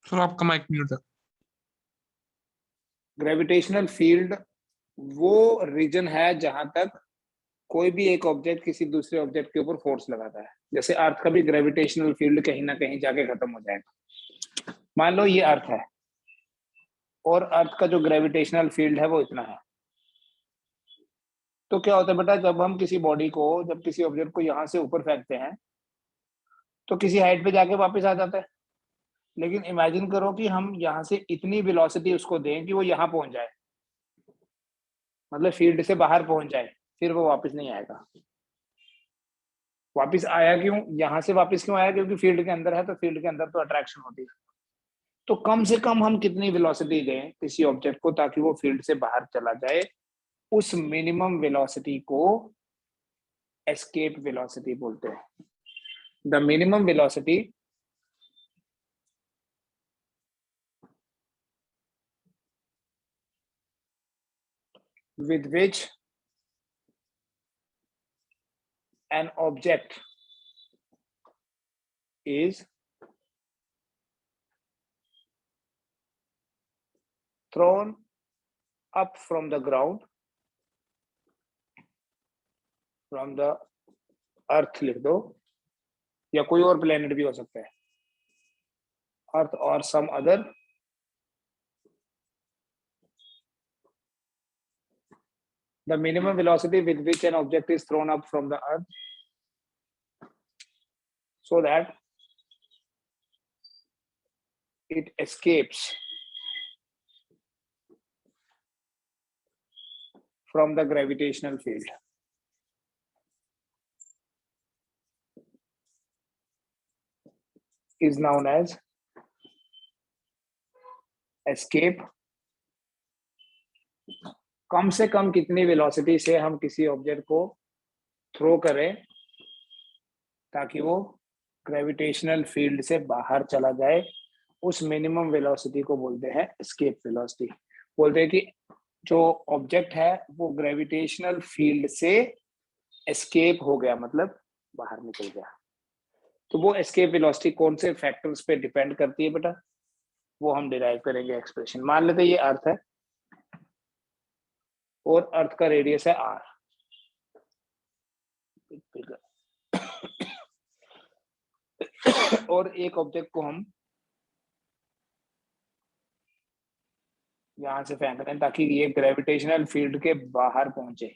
Sir आपका mic mute है। Gravitational field वो रीजन है जहां तक कोई भी एक ऑब्जेक्ट किसी दूसरे ऑब्जेक्ट के ऊपर फोर्स लगाता है। जैसे अर्थ का भी ग्रेविटेशनल फील्ड कहीं ना कहीं जाके खत्म हो जाएगा। मान लो ये अर्थ है और अर्थ का जो ग्रेविटेशनल फील्ड है वो इतना है, तो क्या होता है बेटा, जब हम किसी बॉडी को, जब किसी ऑब्जेक्ट को यहां से ऊपर फेंकते हैं तो किसी हाइट पे जाके वापस आ जाता है। लेकिन इमेजिन करो कि हम यहाँ से इतनी वेलोसिटी उसको दें कि वो यहाँ पहुंच जाए, मतलब फील्ड से बाहर पहुंच जाए, फिर वो वापस नहीं आएगा। वापस आया क्यों, यहाँ से वापस क्यों आया? क्योंकि फील्ड के अंदर है, तो फील्ड के अंदर तो अट्रैक्शन होती है। तो कम से कम हम कितनी वेलोसिटी दें किसी ऑब्जेक्ट को ताकि वो फील्ड से बाहर चला जाए, उस मिनिमम वेलोसिटी को एस्केप वेलोसिटी बोलते हैं। The minimum velocity with which an object is thrown up from the ground, from the earth लिख दो, या कोई और प्लेनेट भी हो सकता है, अर्थ और some other the minimum velocity with which an object is thrown up from the earth so that it escapes from the gravitational field is known as escape। कम से कम कितनी वेलोसिटी से हम किसी ऑब्जेक्ट को थ्रो करें ताकि वो ग्रेविटेशनल फील्ड से बाहर चला जाए, उस मिनिमम वेलोसिटी को बोलते हैं एस्केप वेलोसिटी। बोलते हैं कि जो ऑब्जेक्ट है वो ग्रेविटेशनल फील्ड से एस्केप हो गया, मतलब बाहर निकल गया। तो वो एस्केप वेलोसिटी कौन से फैक्टर्स पे डिपेंड करती है बेटा, वो हम डिराइव करेंगे एक्सप्रेशन। मान लेते ये अर्थ है और अर्थ का रेडियस है r, और एक ऑब्जेक्ट को हम यहां से फेंक रहे हैं ताकि ये ग्रेविटेशनल फील्ड के बाहर पहुंचे।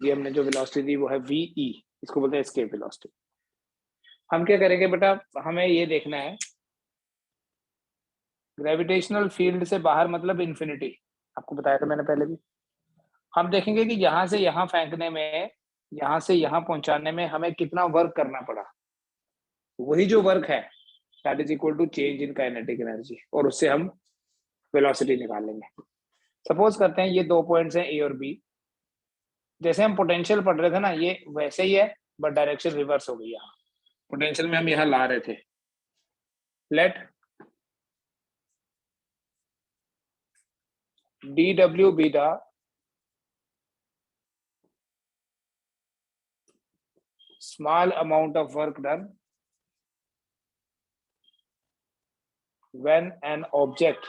ये हमने जो वेलोसिटी दी वो है वी ई, इसको बोलते हैं एस्केप वेलोसिटी। हम क्या करेंगे बेटा, हमें ये देखना है ग्रेविटेशनल फील्ड से बाहर मतलब इन्फिनिटी, आपको बताया था मैंने पहले भी। हम देखेंगे कि यहाँ से यहाँ फेंकने में, यहाँ से यहाँ पहुंचाने में हमें कितना वर्क करना पड़ा। वही जो वर्क है that is equal to change in kinetic energy, और उससे हम वेलोसिटी निकाल लेंगे। सपोज करते हैं ये दो पॉइंट्स हैं ए और बी। जैसे हम पोटेंशियल पढ़ रहे थे ना, ये वैसे ही है बट डायरेक्शन रिवर्स हो गई। यहाँ पोटेंशियल में हम यहाँ ला रहे थे, late dw be the small amount of work done when an object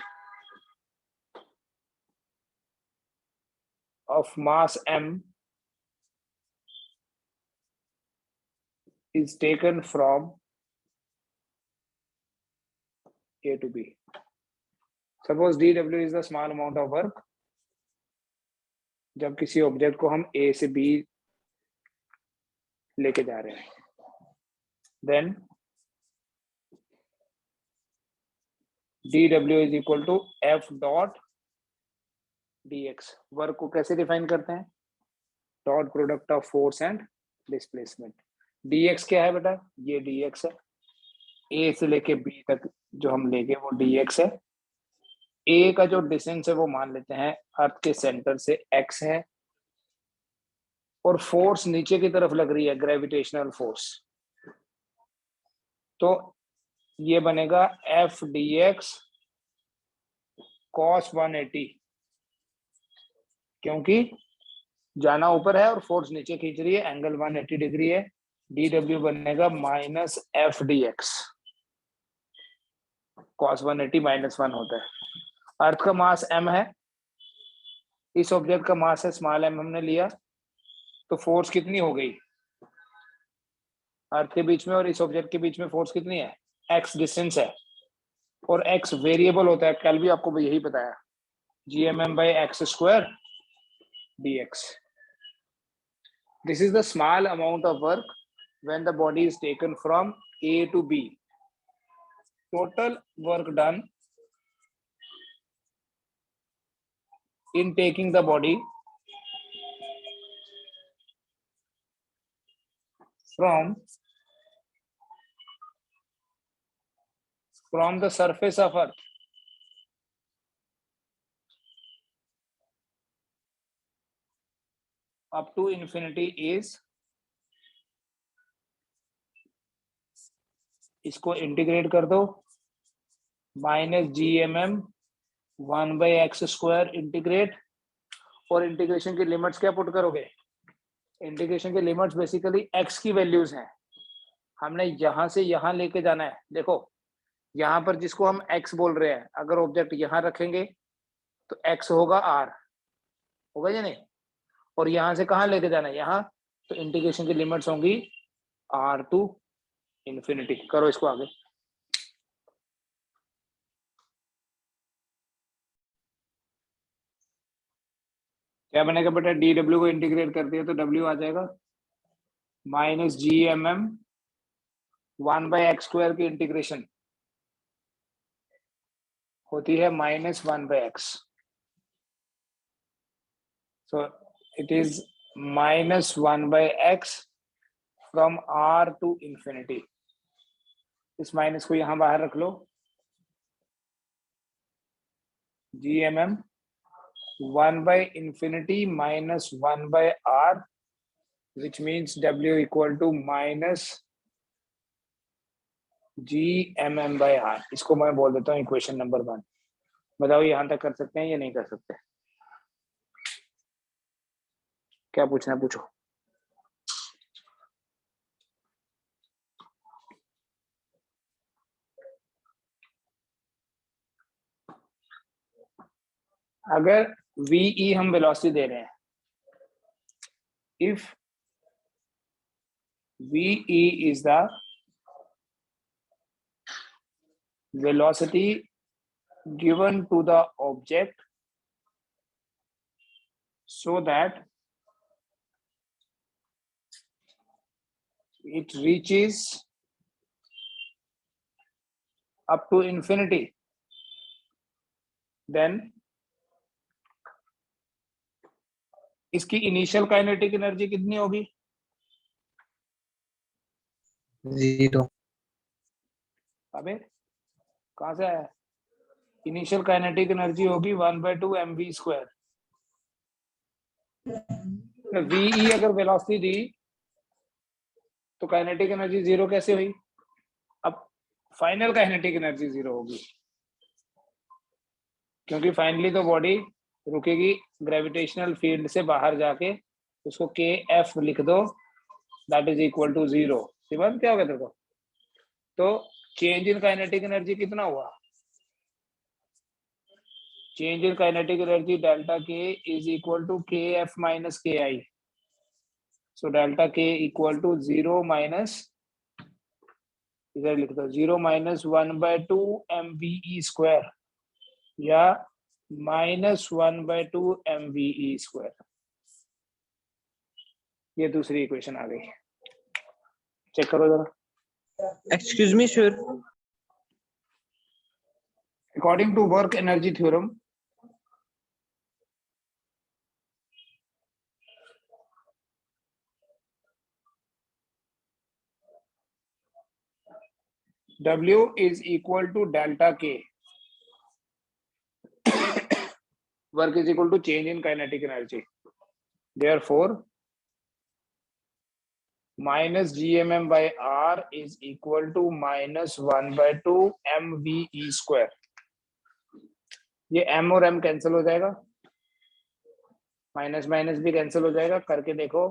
of mass m is taken from A to B. Suppose dw is the small amount of work जब किसी ऑब्जेक्ट को हम A से B लेके जा रहे हैं, then dw is equal to f dot dx। Work को कैसे डिफाइन करते हैं, dot product of force and displacement. dx क्या है बेटा, ये dx है, A से लेके B तक जो हम लेंगे वो dx है। A का जो डिस्टेंस है वो मान लेते हैं अर्थ के सेंटर से x है, और फोर्स नीचे की तरफ लग रही है ग्रेविटेशनल फोर्स, तो ये बनेगा f dx cos 180, क्योंकि जाना ऊपर है और फोर्स नीचे खींच रही है, एंगल 180 डिग्री है, dw बनेगा minus F D x, cos 180 -1 होता है। अर्थ का मास m है, इस ऑब्जेक्ट का मास है स्मॉल m हमने लिया, तो फोर्स कितनी हो गई अर्थ के बीच में और इस ऑब्जेक्ट के बीच में? फोर्स कितनी है? x डिस्टेंस है, और x वेरिएबल होता है, कल भी आपको यही बताया, gmm/x² dx. This is the small amount of work when the body is taken from A to B. Total work done in taking the body from the surface of Earth up to infinity is, इसको integrate कर दो, -gmm/x² integrate, और integration की limits क्या put करोगे? Integration की limits basically x की values हैं, हमने यहां से यहां लेके जाना है। देखो यहाँ पर जिसको हम x बोल रहे हैं, अगर ऑब्जेक्ट यहाँ रखेंगे तो x होगा r, होगा या नहीं? और यहाँ से कहाँ लेके जाना है? यहाँ, तो इंटीग्रेशन की लिमिट्स होंगी r टू इंफिनिटी। करो इसको आगे। क्या बनेगा बेटा? dw को इंटीग्रेट कर दिया तो w आ जाएगा -gmm/1/x² की इंटीग्रेशन होती है -1/x, so it is -1/x from r to infinity। इस माइनस को यहां बाहर रख लो, gmm 1/infinity -1/r, which means w equal to -gmm/r। इसको मैं बोल देता हूँ इक्वेशन नंबर 1। बताओ यहां तक कर सकते हैं या नहीं कर सकते? क्या पूछना है पूछो। अगर VE हम वेलोसिटी दे रहे हैं, if VE is the velocity given to the object so that it reaches up to infinity, then इसकी इनिशियल काइनेटिक एनर्जी कितनी होगी? 0। अबे कहां से आया? इनिशियल काइनेटिक एनर्जी होगी 1/2 mv²। VE अगर वेलोसिटी दी तो काइनेटिक एनर्जी 0 कैसे हुई? अब फाइनल काइनेटिक एनर्जी 0 होगी, क्योंकि फाइनली तो बॉडी रुकेगी ग्रेविटेशनल फील्ड से बाहर जाके, उसको KF लिख दो, दैट इज इक्वल टू 0। समझ क्या होगा तेरे को? तो चेंज इन काइनेटिक एनर्जी कितना हुआ? Change in kinetic energy delta K is equal to KF minus KI। So delta K equal to 0 minus, इधर लिख दो 0 माइनस 1/2 mve², या -1/2 mve²। ये दूसरी इक्वेशन आ गई, चेक करो जरा। Excuse me, sir. According to work energy theorem, W is equal to delta K. Work is equal to change in kinetic energy. Therefore, minus gmm/r is equal to -1/2 mve²। ये m और m cancel हो जाएगा, minus minus भी cancel हो जाएगा, करके देखो,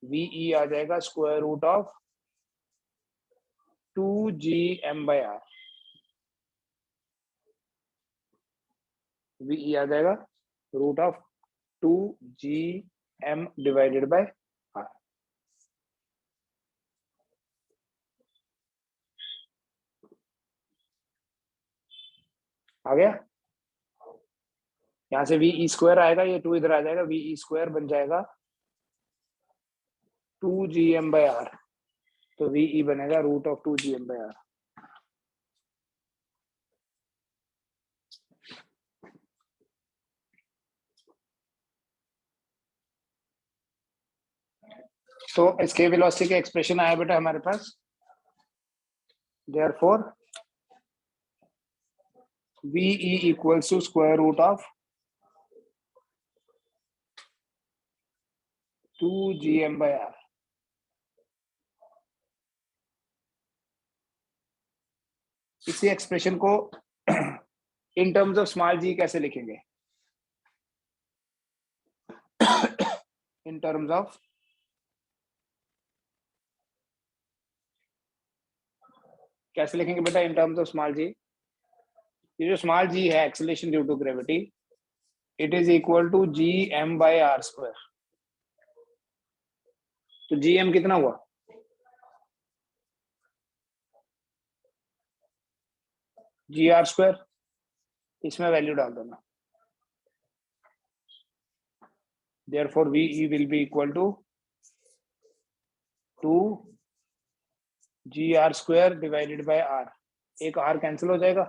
V E आ जाएगा square root of 2gm/r। V E आ जाएगा root of 2gm divided by r। आ गया? यहाँ से वी ई स्क्वायर आएगा, ये 2 इधर आ जाएगा, वी ई स्क्वायर बन जाएगा 2gm/r। तो वी ई बनेगा रूट ऑफ 2gm/r। तो इसके वेलोसिटी के एक्सप्रेशन आया बेटा हमारे पास, therefore V E equals to square root of 2gm/r। इसी एक्सप्रेशन को in terms of small G कैसे लिखेंगे? इन टर्म्स ऑफ कैसे लिखेंगे बेटा in terms of small G? ये जो स्मॉल जी है, acceleration due to gravity, it is equal to gm/r²। तो gm कितना हुआ? gr²। इसमें वैल्यू डाल देना, therefore ve will be equal to 2gr² divided by r। एक r कैंसिल हो जाएगा,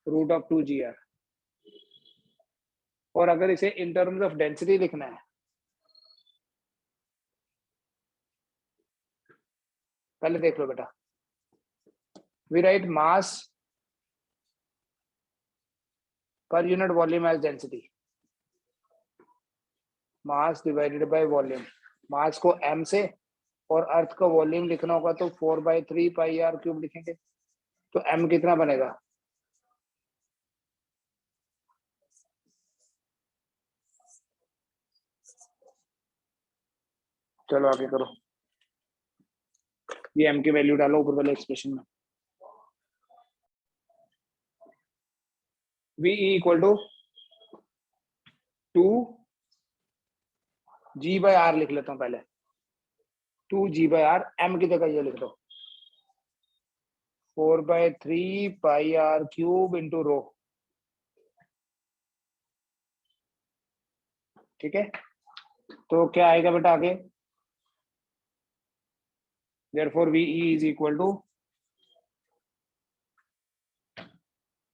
रूट ऑफ 2gr। और अगर इसे इन टर्म्स ऑफ डेंसिटी लिखना है, पहले देख लो बेटा, we write mass per unit volume as density, mass divided by volume. Mass को m से और अर्थ का वॉल्यूम लिखना होगा तो 4/3 पाई r क्यूब लिखेंगे। तो m कितना बनेगा? चलो आगे करो, ये m की वैल्यू डालो ऊपर वाले एक्सप्रेशन में। v इक्वल टू 2g/r लिख लेता हूं पहले, 2g/r, m की जगह ये लिख दो 4/3 पाई r क्यूब इंटू रो। ठीक है, तो क्या आएगा बेटा आगे? therefore ve is equal to,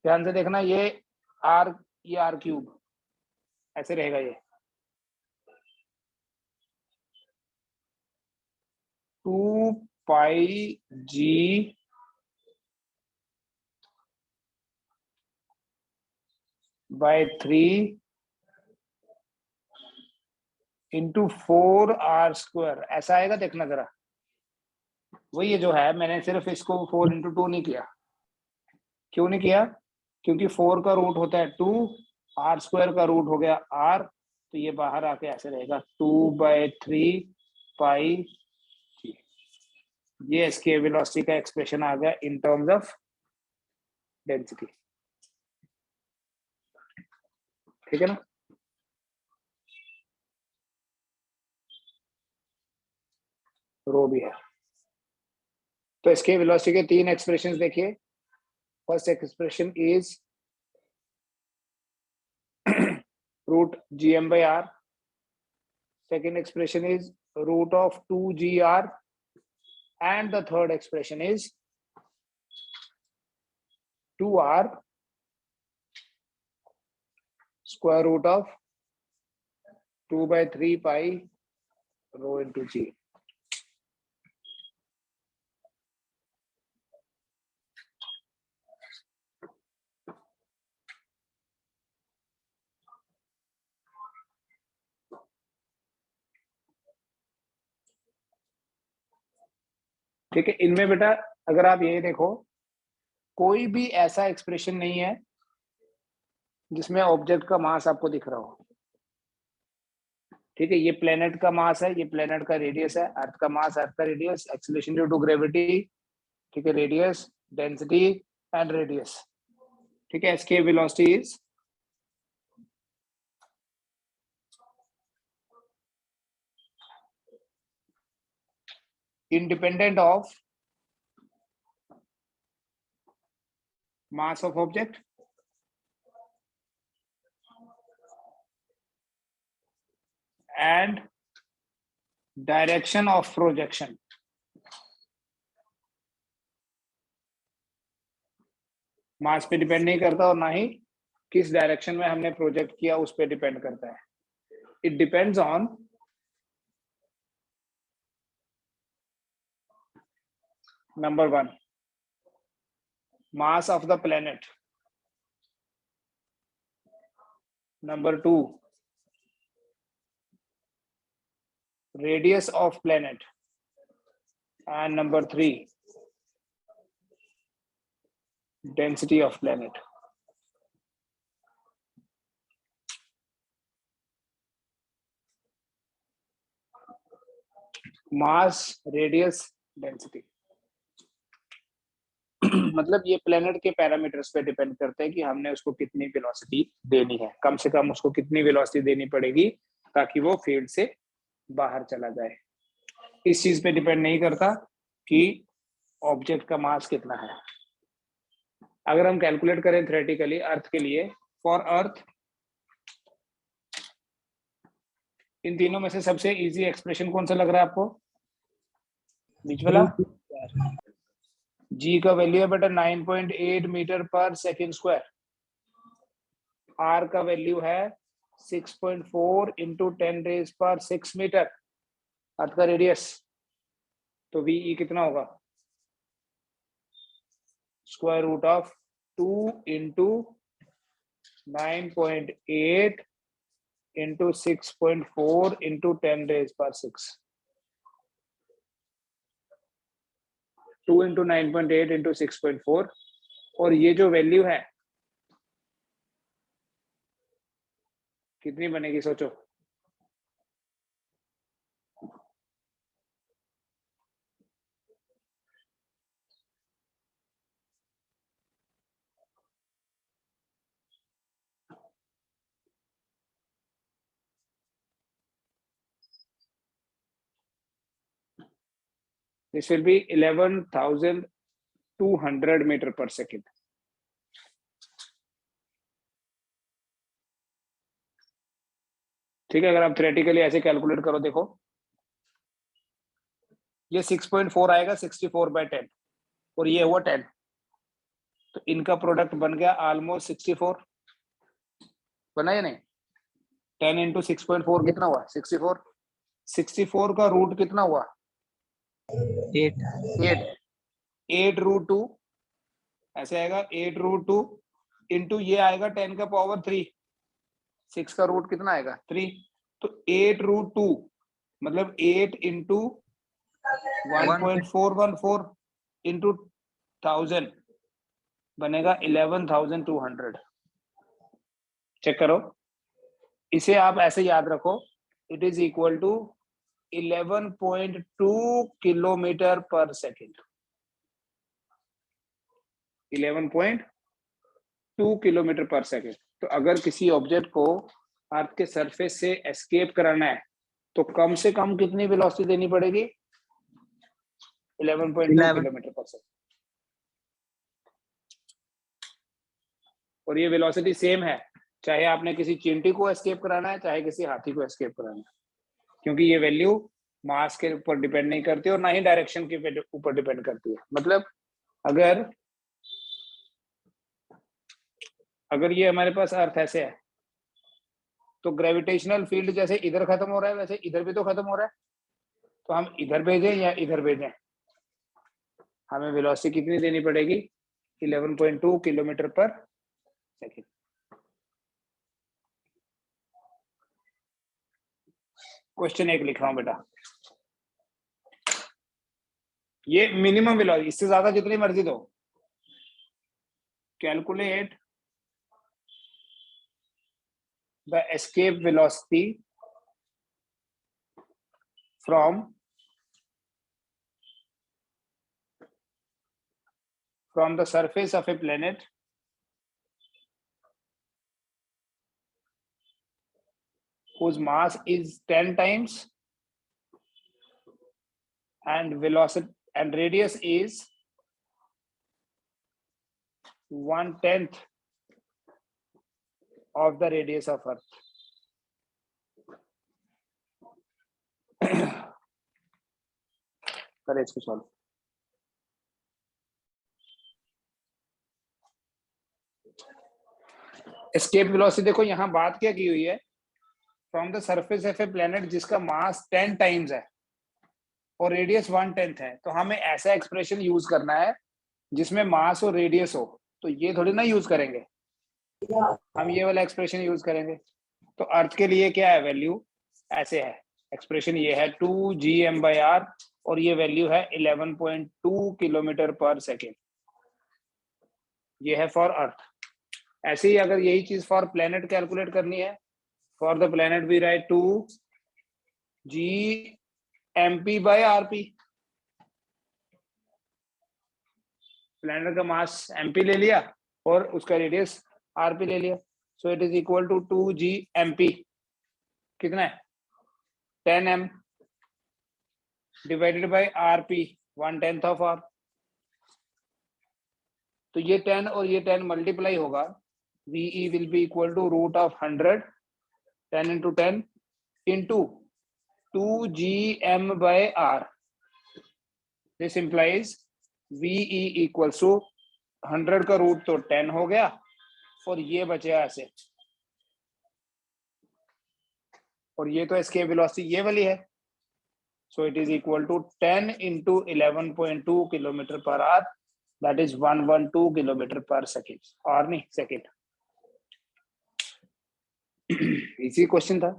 ध्यान से देखना, ये r क्यूब ऐसे रहेगा, ये 2πg/3 इंटू 4r², ऐसा आएगा, देखना जरा। वही ये जो है, मैंने सिर्फ इसको 4 × 2 नहीं किया। क्यों नहीं किया? क्योंकि 4 का रूट होता है 2, r² का रूट हो गया r, तो ये बाहर आके ऐसे रहेगा 2/3 पाई। ये इसके वेलोसिटी का एक्सप्रेशन आ गया इन टर्म्स ऑफ डेंसिटी। ठीक है ना? रो भी है। तो इसके वेलोसिटी के 3 एक्सप्रेशंस देखिए। First expression is root gm/r, second expression is root of 2gr, and the third expression is 2r square root of 2/3 pi rho into g। ठीक है, इनमें बेटा अगर आप ये देखो, कोई भी ऐसा एक्सप्रेशन नहीं है जिसमें ऑब्जेक्ट का मास आपको दिख रहा हो। ठीक है, ये प्लेनेट का मास है, ये प्लेनेट का रेडियस है, अर्थ का मास, अर्थ का radius, acceleration due to gravity, ठीक है, रेडियस, डेंसिटी एंड रेडियस। ठीक है, escape velocity is independent of mass of object and direction of projection. Mass पे डिपेंड नहीं करता और ना ही किस डायरेक्शन में हमने प्रोजेक्ट किया उस पे डिपेंड करता है. It depends on number 1 mass of the planet, number 2 radius of planet, and number 3 density of planet. mass, radius, density. मतलब ये प्लेनेट के पैरामीटर्स पे डिपेंड करते हैं कि हमने उसको कितनी वेलोसिटी देनी है, कम से कम उसको कितनी वेलोसिटी देनी पड़ेगी ताकि वो फील्ड से बाहर चला जाए. इस चीज पे डिपेंड नहीं करता कि ऑब्जेक्ट का मास कितना है. अगर हम कैलकुलेट करें थ्योरेटिकली अर्थ के लिए, फॉर अर्थ इन तीनों में से सबसे इजी एक्सप्रेशन कौन सा लग रहा है आपको? बीच वाला. जी का वैल्यू है बेटा 9.8 मीटर पर सेकेंड स्क्वायर. आर का वैल्यू है 6.4 इंटू 10⁻⁶ मीटर, अर्थ का रेडियस. तो वी कितना होगा? Square root of 2 into 9.8 into 6.4 into 10⁻⁶. 2 into 9.8 into 6.4. और ये जो वैल्यू है कितनी बनेगी सोचो? This will be 11,200 मीटर पर सेकेंड. ठीक है, अगर आप थ्योरेटिकली ऐसे कैलकुलेट करो, देखो ये 6.4 आएगा 64/10 और ये हुआ 10, तो इनका प्रोडक्ट बन गया ऑलमोस्ट 64. बना या नहीं? 10 इंटू 6.4 कितना हुआ? 64. 64 का रूट कितना हुआ? 8 रूट 2 ऐसे आएगा. 8 रूट 2 इंटू ये आएगा 10 का पावर 3. 6 का रूट कितना आएगा? 3. तो 8 रूट 2 मतलब 8 इंटू 1.414 इंटू 1000 बनेगा 11,200. चेक करो, इसे आप ऐसे याद रखो. It is equal to 11.2 kilometre per second. 11.2 kilometre per second. तो अगर किसी ऑब्जेक्ट को अर्थ के सरफेस से एस्केप कराना है तो कम से कम कितनी वेलोसिटी देनी पड़ेगी? 11.2 किलोमीटर पर सेकेंड. और ये वेलोसिटी सेम है चाहे आपने किसी चींटी को एस्केप कराना है चाहे किसी हाथी को एस्केप कराना है, क्योंकि ये वैल्यू मास के ऊपर डिपेंड नहीं करती और ना ही डायरेक्शन के ऊपर डिपेंड करती है. मतलब अगर ये हमारे पास अर्थ ऐसे है तो ग्रेविटेशनल फील्ड जैसे इधर खत्म हो रहा है वैसे इधर भी तो खत्म हो रहा है. तो हम इधर भेजें या इधर भेजें, हमें वेलोसिटी कितनी देनी पड़ेगी? 11.2 किलोमीटर पर सेकेंड. क्वेश्चन 1 लिख रहा हूं बेटा. ये मिनिमम वेलोसिटी, इससे ज्यादा जितनी मर्जी दो. calculate the escape velocity from the surface of a planet whose mass is 10 times and velocity and radius is 1/10 of the radius of Earth. करें इसको सॉल्व। एस्केप वेलोसिटी देखो यहाँ बात क्या की हुई है, from the surface of a planet जिसका मास 10 टाइम्स है और रेडियस 1/10 है, तो हमें ऐसा एक्सप्रेशन यूज करना है जिसमें मास और रेडियस हो। तो ये थोड़ी ना यूज करेंगे, हम ये वाला एक्सप्रेशन यूज करेंगे। तो अर्थ के लिए क्या है वैल्यू, ऐसे है एक्सप्रेशन, ये है 2gm/r और ये वैल्यू है 11.2 किलोमीटर पर सेकेंड, ये है फॉर अर्थ। ऐसे ही अगर यही चीज फॉर प्लेनेट कैलकुलेट करनी है, for the planet we write 2gmp/rp, planet का मास mp ले लिया और उसका रेडियस rp ले लिया, so it is equal to 2gmp, कितना है 10m divided by rp 1/10 of r। तो ये 10 और ये 10 मल्टीप्लाई होगा, VE will be equal to root of 100, 10 into 10 into 2gm/r. This implies VE equals to 100 का रूट तो 10 हो गया और ये बचेगा ऐसे, और ये तो एस्केप वेलोसिटी ये वाली है, so it is equal to 10 into 11.2 kilometre per hour, that is 112 kilometre per second, और नहीं सेकेंड। इसी क्वेश्चन था।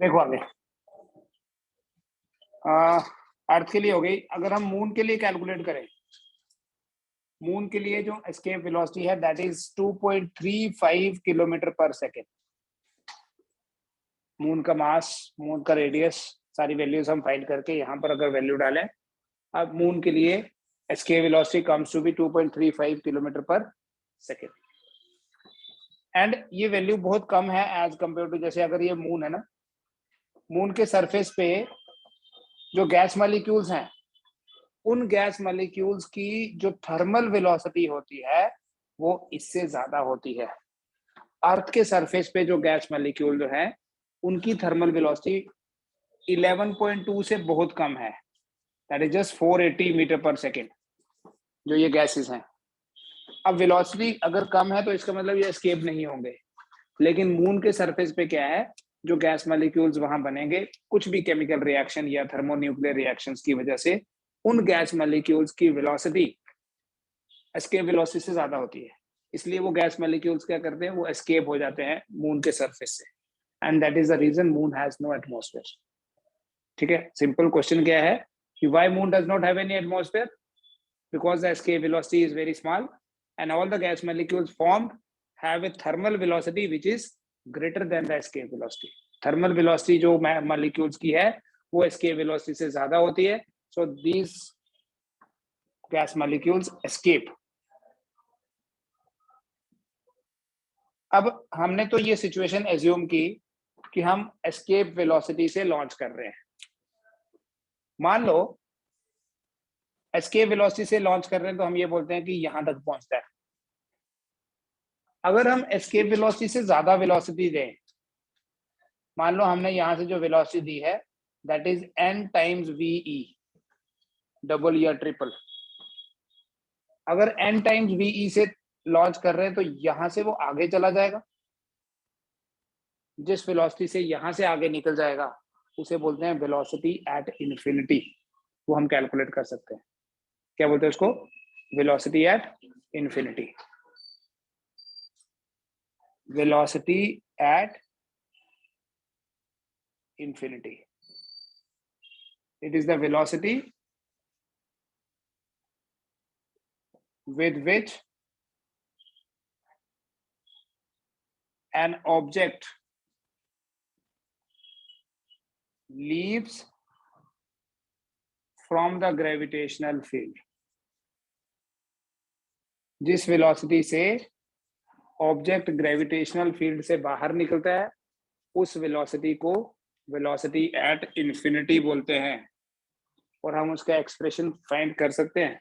देखो आगे, अर्थ के लिए हो गई। अगर हम मून के लिए कैलकुलेट करें, मून के लिए जो एस्केप वेलोसिटी है that is 2.35 kilometre per second. Moon का मास, मून का रेडियस, सारी वैल्यूज हम फाइंड करके यहाँ पर अगर वैल्यू डालें, अब मून के लिए escape velocity comes to be 2.35 kilometre per second. And ये वैल्यू बहुत कम है एज कंपेयर टू, जैसे अगर ये मून है ना, मून के सरफेस पे जो गैस मॉलिक्यूल्स हैं, उन गैस मॉलिक्यूल्स की जो थर्मल वेलोसिटी होती है वो इससे ज्यादा होती है। अर्थ के सरफेस पे जो गैस मॉलिक्यूल जो है उनकी थर्मल वेलोसिटी 11.2 से बहुत कम है, दैट इज जस्ट 480 मीटर पर सेकेंड जो ये गैसेस हैं। अब वेलोसिटी अगर कम है तो इसका मतलब ये एस्केप नहीं होंगे, लेकिन मून के सरफेस पे क्या है, जो गैस मॉलिक्यूल्स वहां बनेंगे कुछ भी केमिकल रिएक्शन या थर्मोन्यूक्लियर रिएक्शंस की वजह से, उन गैस मॉलिक्यूल्स की वेलोसिटी एस्केप वेलोसिटी से ज्यादा होती है, इसलिए वो गैस मॉलिक्यूल्स क्या करते हैं, वो एस्केप हो जाते हैं मून के सरफेस से, and that is the reason moon has no atmosphere. ठीक है, सिंपल क्वेश्चन क्या है कि why moon does not have any atmosphere, because the escape velocity is very small and all the gas molecules formed have a thermal velocity which is greater than the escape velocity. Thermal velocity जो molecules की है वो escape velocity से ज्यादा होती है, so these gas molecules escape. अब हमने तो ये सिचुएशन एज्यूम की कि हम escape velocity से लॉन्च कर रहे हैं। मान लो एस्केप वेलोसिटी से लॉन्च कर रहे हैं तो हम ये बोलते हैं कि यहां तक पहुंचता है। अगर हम एस्केप वेलोसिटी से ज्यादा वेलोसिटी दें, मान लो हमने यहां से जो वेलोसिटी दी है that is n times VE, double या ट्रिपल। अगर n टाइम्स VE से लॉन्च कर रहे हैं तो यहां से वो आगे चला जाएगा, जिस वेलोसिटी से यहां से आगे निकल जाएगा उसे बोलते हैं वेलोसिटी एट इन्फिनिटी। वो हम कैलकुलेट कर सकते हैं, क्या बोलते हैं उसको, velocity at infinity. Velocity at infinity, it is the velocity with which an object leaves from the gravitational field. जिस वेलोसिटी से ऑब्जेक्ट ग्रेविटेशनल फील्ड से बाहर निकलता है उस वेलोसिटी को वेलोसिटी एट इंफिनिटी बोलते हैं, और हम उसका एक्सप्रेशन फाइंड कर सकते हैं।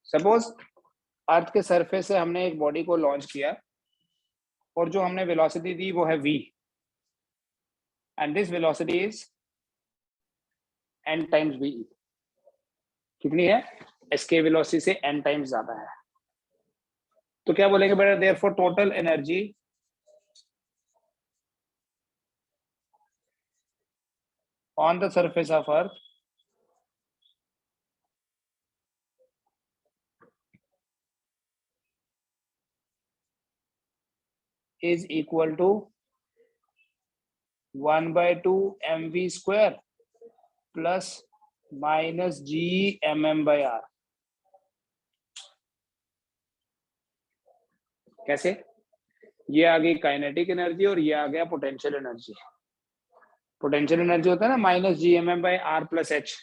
सपोज अर्थ के सरफेस से हमने एक बॉडी को लॉन्च किया और जो हमने वेलोसिटी दी वो है v, and this velocity is n times v। कितनी है? एस्केप वेलोसिटी से n टाइम्स ज्यादा है। तो क्या बोलेंगे बेटा? Therefore total energy on the surface of earth is equal to 1/2 mv square plus minus g mm/r। कैसे? ये आ गई काइनेटिक एनर्जी और ये आ गया पोटेंशियल एनर्जी। पोटेंशियल एनर्जी होता है ना minus G mm/r plus H.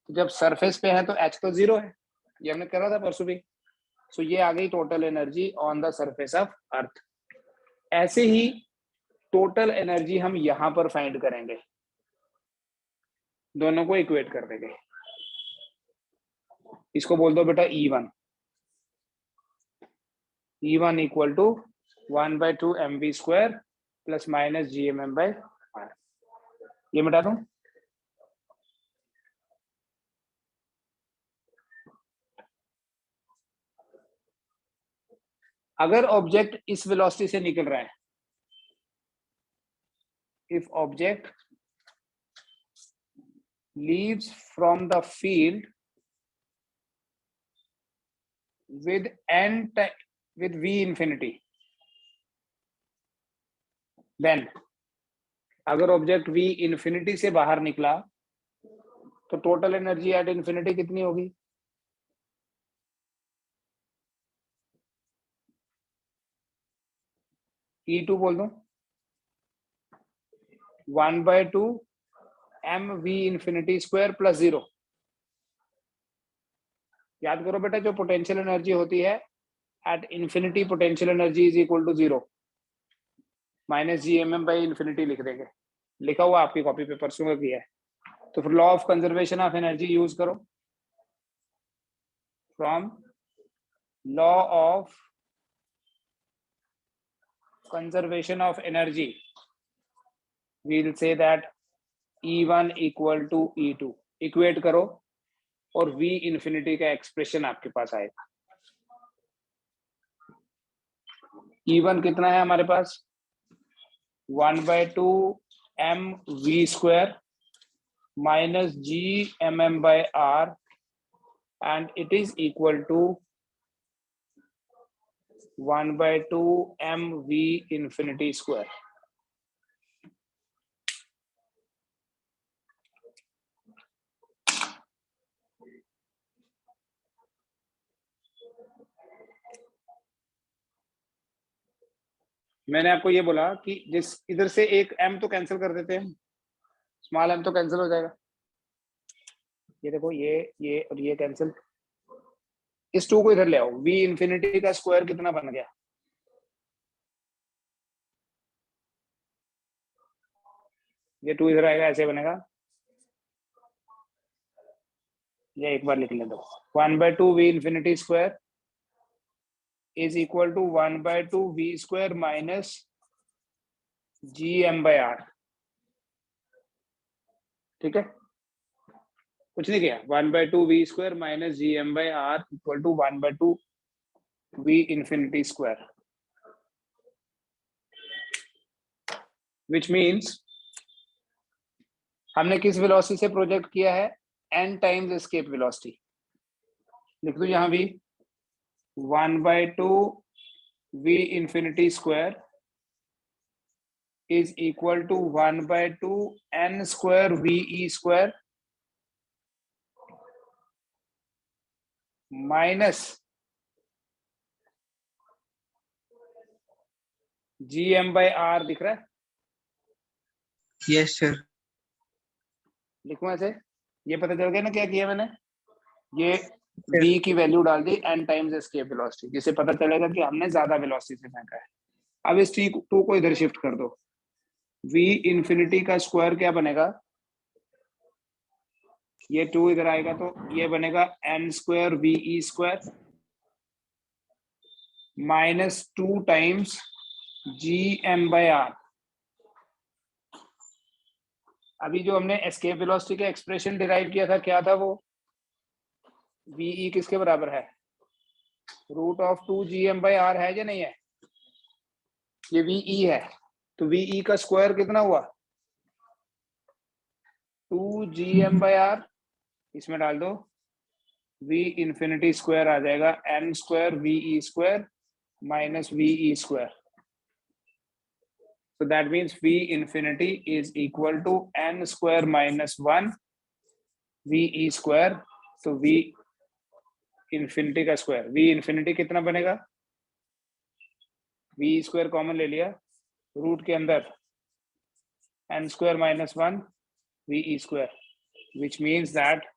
तो जब सरफेस पे है तो एच तो जीरो है, ये हमने करा था परसों भी। सो ये आ गई total energy on the surface of earth. ऐसे ही टोटल एनर्जी हम यहां पर फाइंड करेंगे, दोनों को इक्वेट कर देंगे। इसको बोल दो बेटा E1। E1 equal to 1/2 mv square plus minus G mm/r। ये मिटा दूं? अगर ऑब्जेक्ट इस वेलोसिटी से निकल रहा है, if object leaves from the field with v infinity, then अगर ऑब्जेक्ट v इंफिनिटी से बाहर निकला तो टोटल एनर्जी एट इंफिनिटी कितनी होगी? E2 बोल दो 1/2 mv इंफिनिटी स्क्वायर प्लस 0। याद करो बेटा, जो पोटेंशियल एनर्जी होती है at infinity, potential energy is equal to 0 minus G mm infinity लिख देंगे। लिखा हुआ आपकी कॉपी पे, परसों का किया है। तो फिर law of conservation of energy use करो। From law of conservation of energy we will say that E1 equal to E2। Equate करो और v इंफिनिटी का एक्सप्रेशन आपके पास आएगा। E1 कितना है हमारे पास? 1/2 mv square minus g mm/r and it is equal to 1/2 mv infinity square। मैंने आपको ये बोला कि जिस इधर से एक m तो कैंसिल कर देते हैं, स्मॉल m तो कैंसिल हो जाएगा। ये देखो ये और ये कैंसिल। इस 2 को इधर ले आओ। v इंफिनिटी का स्क्वायर कितना बन गया? ये 2 इधर आएगा, ऐसे बनेगा। ये एक बार लिख ले दो 1/2 v infinity square is equal to 1/2 v square minus g m/r। ठीक है, कुछ नहीं किया, 1/2 v square minus gm/r equal to 1/2 v infinity square, which means हमने किस वेलोसिटी से प्रोजेक्ट किया है, n टाइम्स एस्केप वेलोसिटी। लिख दो यहाँ भी 1/2 v infinity square is equal to 1/2 n square ve square minus gm/r, दिख रहा है? Yes sir. लिखूं ऐसे, ये पता चल गया ना क्या किया मैंने, ये v की वैल्यू डाल दी n टाइम्स एस्केप वेलोसिटी, जिससे पता चलेगा कि हमने ज्यादा वेलोसिटी से फेंका है। अब इस t2 को इधर शिफ्ट कर दो, v इंफिनिटी का स्क्वायर क्या बनेगा, ये 2 इधर आएगा तो ये बनेगा n square ve square minus 2 times gm/r। अभी जो हमने एस्केप वेलोसिटी का एक्सप्रेशन डिराइव किया था, क्या था वो, ve किसके बराबर है, √2 gm/r है या नहीं है, ये ve है, तो ve का स्क्वायर कितना हुआ, 2 gm/r, इसमें डाल दो, v इंफिनिटी स्क्वायर आ जाएगा n square ve square minus ve square. So that means v infinity is equal to n square minus 1 ve square। So v infinity का स्क्वायर, v infinity कितना बनेगा, v square common ले लिया, root के अंदर n square minus 1 ve square, which means that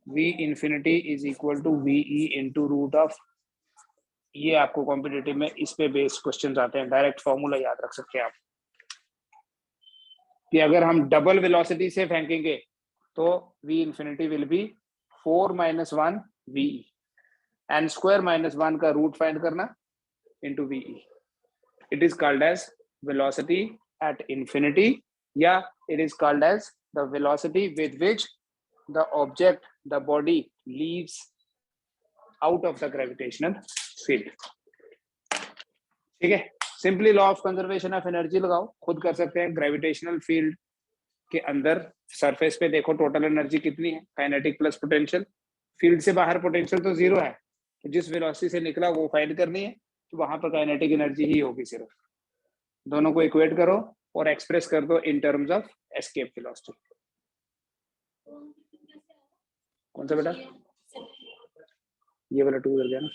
v infinity is equal to ve into root of, ये आपको competitive में इस पे बेस्ड क्वेश्चन आते हैं, डायरेक्ट फॉर्मूला याद रख सकते हैं आप कि अगर हम डबल वेलोसिटी से फेंकेंगे तो v infinity will be 4 - 1 ve, n square minus 1 का रूट फाइंड करना into ve। It is called as velocity at infinity, या it is called as the velocity with which the object, the body leaves out of the gravitational field. ठीक है, simply law of conservation of energy लगाओ, खुद कर सकते हैं। Gravitational field के अंदर सरफेस पे देखो टोटल एनर्जी कितनी है, काइनेटिक प्लस पोटेंशियल, फील्ड से बाहर पोटेंशियल तो जीरो है, तो जिस वेलोसिटी से निकला वो फाइंड करनी है, तो वहां पर काइनेटिक एनर्जी ही होगी सिर्फ। दोनों को इक्वेट करो और एक्सप्रेस कर दो इन टर्म्स ऑफ एस्केप वेलोसिटी। कौन सा बेटा, ये वाला 2 कर दिया ना।